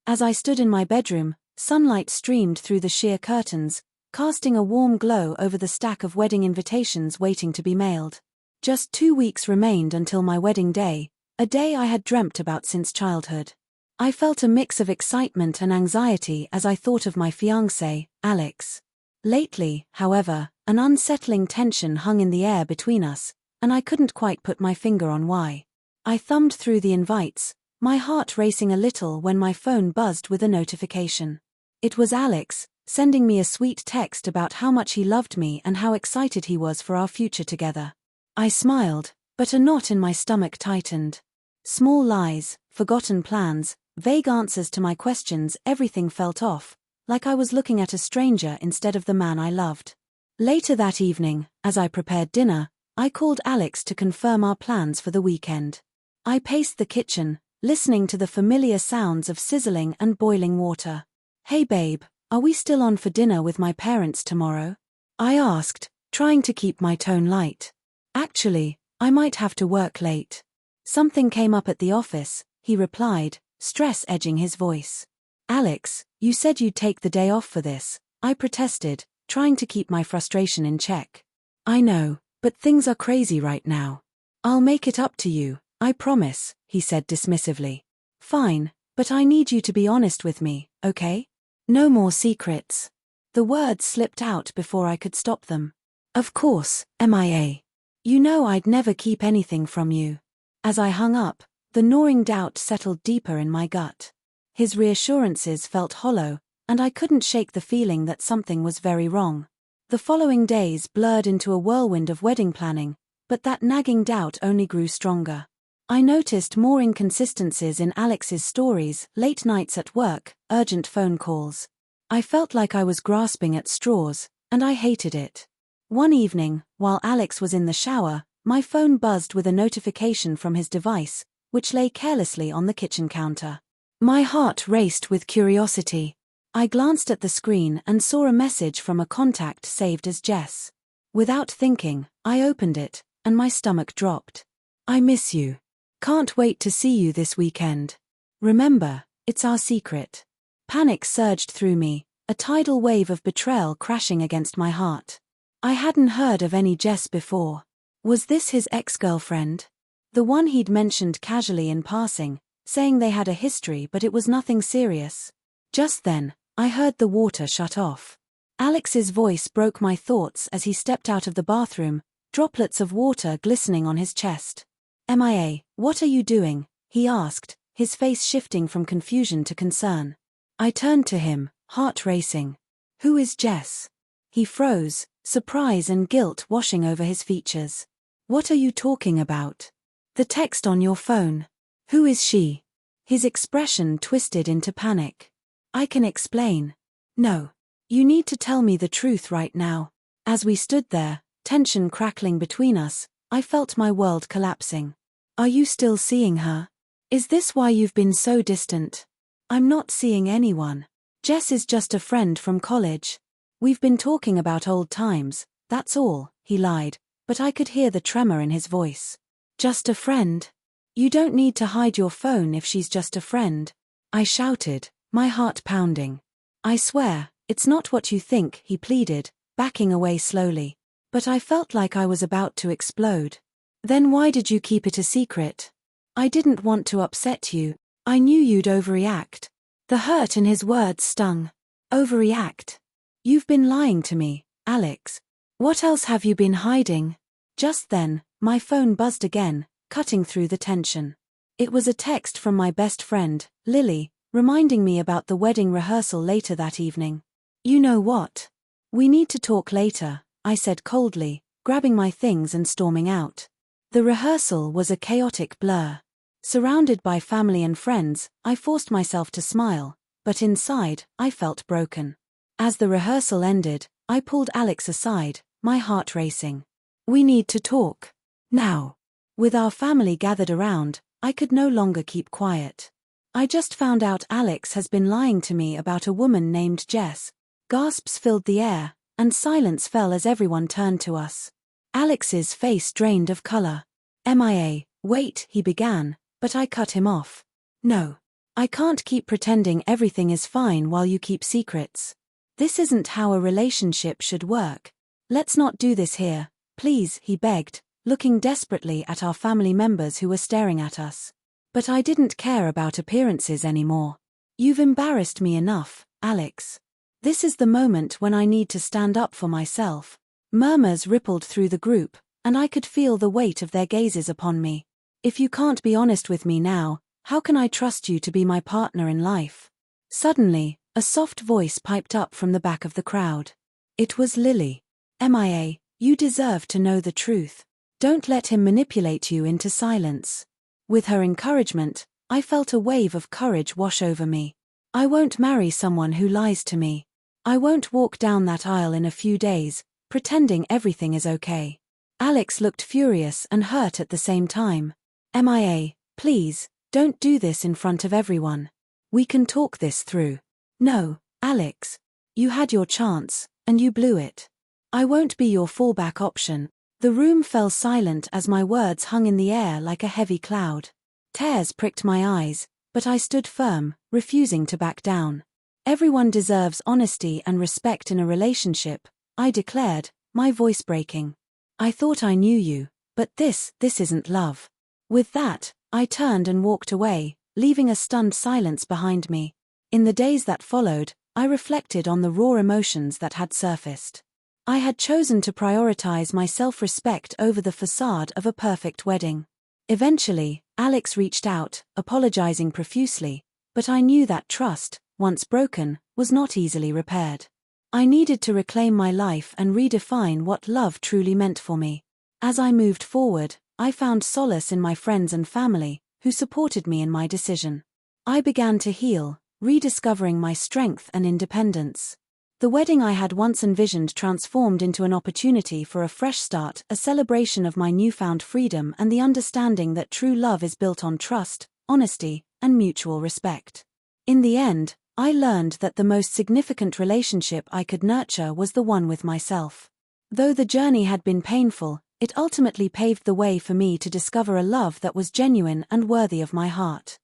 As I stood in my bedroom, sunlight streamed through the sheer curtains, casting a warm glow over the stack of wedding invitations waiting to be mailed. Just 2 weeks remained until my wedding day, a day I had dreamt about since childhood. I felt a mix of excitement and anxiety as I thought of my fiancé, Alex. Lately, however, an unsettling tension hung in the air between us, and I couldn't quite put my finger on why. I thumbed through the invites, my heart racing a little when my phone buzzed with a notification. It was Alex, sending me a sweet text about how much he loved me and how excited he was for our future together. I smiled, but a knot in my stomach tightened. Small lies, forgotten plans, vague answers to my questions, everything felt off, like I was looking at a stranger instead of the man I loved. Later that evening, as I prepared dinner, I called Alex to confirm our plans for the weekend. I paced the kitchen, listening to the familiar sounds of sizzling and boiling water. "Hey babe, are we still on for dinner with my parents tomorrow?" I asked, trying to keep my tone light. "Actually, I might have to work late. Something came up at the office," he replied, stress edging his voice. "Alex, you said you'd take the day off for this," I protested, trying to keep my frustration in check. "I know, but things are crazy right now. I'll make it up to you, I promise," he said dismissively. "Fine, but I need you to be honest with me, okay? No more secrets." The words slipped out before I could stop them. "Of course, MIA. You know I'd never keep anything from you." As I hung up, the gnawing doubt settled deeper in my gut. His reassurances felt hollow, and I couldn't shake the feeling that something was very wrong. The following days blurred into a whirlwind of wedding planning, but that nagging doubt only grew stronger. I noticed more inconsistencies in Alex's stories, late nights at work, urgent phone calls. I felt like I was grasping at straws, and I hated it. One evening, while Alex was in the shower, my phone buzzed with a notification from his device, which lay carelessly on the kitchen counter. My heart raced with curiosity. I glanced at the screen and saw a message from a contact saved as Jess. Without thinking, I opened it, and my stomach dropped. "I miss you. Can't wait to see you this weekend. Remember, it's our secret." Panic surged through me, a tidal wave of betrayal crashing against my heart. I hadn't heard of any Jess before. Was this his ex-girlfriend? The one he'd mentioned casually in passing, saying they had a history but it was nothing serious. Just then, I heard the water shut off. Alex's voice broke my thoughts as he stepped out of the bathroom, droplets of water glistening on his chest. "MIA, what are you doing?" he asked, his face shifting from confusion to concern. I turned to him, heart racing. "Who is Jess?" He froze, surprise and guilt washing over his features. "What are you talking about?" "The text on your phone. Who is she?" His expression twisted into panic. "I can explain." "No. You need to tell me the truth right now." As we stood there, tension crackling between us, I felt my world collapsing. "Are you still seeing her? Is this why you've been so distant?" "I'm not seeing anyone. Jess is just a friend from college. We've been talking about old times, that's all," he lied, but I could hear the tremor in his voice. "Just a friend? You don't need to hide your phone if she's just a friend," I shouted, my heart pounding. "I swear, it's not what you think," he pleaded, backing away slowly. But I felt like I was about to explode. "Then why did you keep it a secret?" "I didn't want to upset you. I knew you'd overreact." The hurt in his words stung. "Overreact? You've been lying to me, Alex. What else have you been hiding?" Just then, my phone buzzed again, cutting through the tension. It was a text from my best friend, Lily, reminding me about the wedding rehearsal later that evening. "You know what? We need to talk later," I said coldly, grabbing my things and storming out. The rehearsal was a chaotic blur. Surrounded by family and friends, I forced myself to smile, but inside, I felt broken. As the rehearsal ended, I pulled Alex aside, my heart racing. "We need to talk. Now." With our family gathered around, I could no longer keep quiet. "I just found out Alex has been lying to me about a woman named Jess." Gasps filled the air, and silence fell as everyone turned to us. Alex's face drained of color. "MIA, wait," he began, but I cut him off. "No. I can't keep pretending everything is fine while you keep secrets. This isn't how a relationship should work. Let's not do this here, please, he begged, looking desperately at our family members who were staring at us. But I didn't care about appearances anymore. You've embarrassed me enough, Alex. This is the moment when I need to stand up for myself. Murmurs rippled through the group, and I could feel the weight of their gazes upon me. If you can't be honest with me now, how can I trust you to be my partner in life? Suddenly, a soft voice piped up from the back of the crowd. It was Lily. MIA, you deserve to know the truth. Don't let him manipulate you into silence. With her encouragement, I felt a wave of courage wash over me. I won't marry someone who lies to me. I won't walk down that aisle in a few days, pretending everything is okay. Alex looked furious and hurt at the same time. MIA, please, don't do this in front of everyone. We can talk this through. No, Alex. You had your chance, and you blew it. I won't be your fallback option. The room fell silent as my words hung in the air like a heavy cloud. Tears pricked my eyes, but I stood firm, refusing to back down. Everyone deserves honesty and respect in a relationship, I declared, my voice breaking. I thought I knew you, but this isn't love. With that, I turned and walked away, leaving a stunned silence behind me. In the days that followed, I reflected on the raw emotions that had surfaced. I had chosen to prioritize my self-respect over the facade of a perfect wedding. Eventually, Alex reached out, apologizing profusely, but I knew that trust, once broken, was not easily repaired. I needed to reclaim my life and redefine what love truly meant for me. As I moved forward, I found solace in my friends and family, who supported me in my decision. I began to heal, rediscovering my strength and independence. The wedding I had once envisioned transformed into an opportunity for a fresh start, a celebration of my newfound freedom and the understanding that true love is built on trust, honesty, and mutual respect. In the end, I learned that the most significant relationship I could nurture was the one with myself. Though the journey had been painful, it ultimately paved the way for me to discover a love that was genuine and worthy of my heart.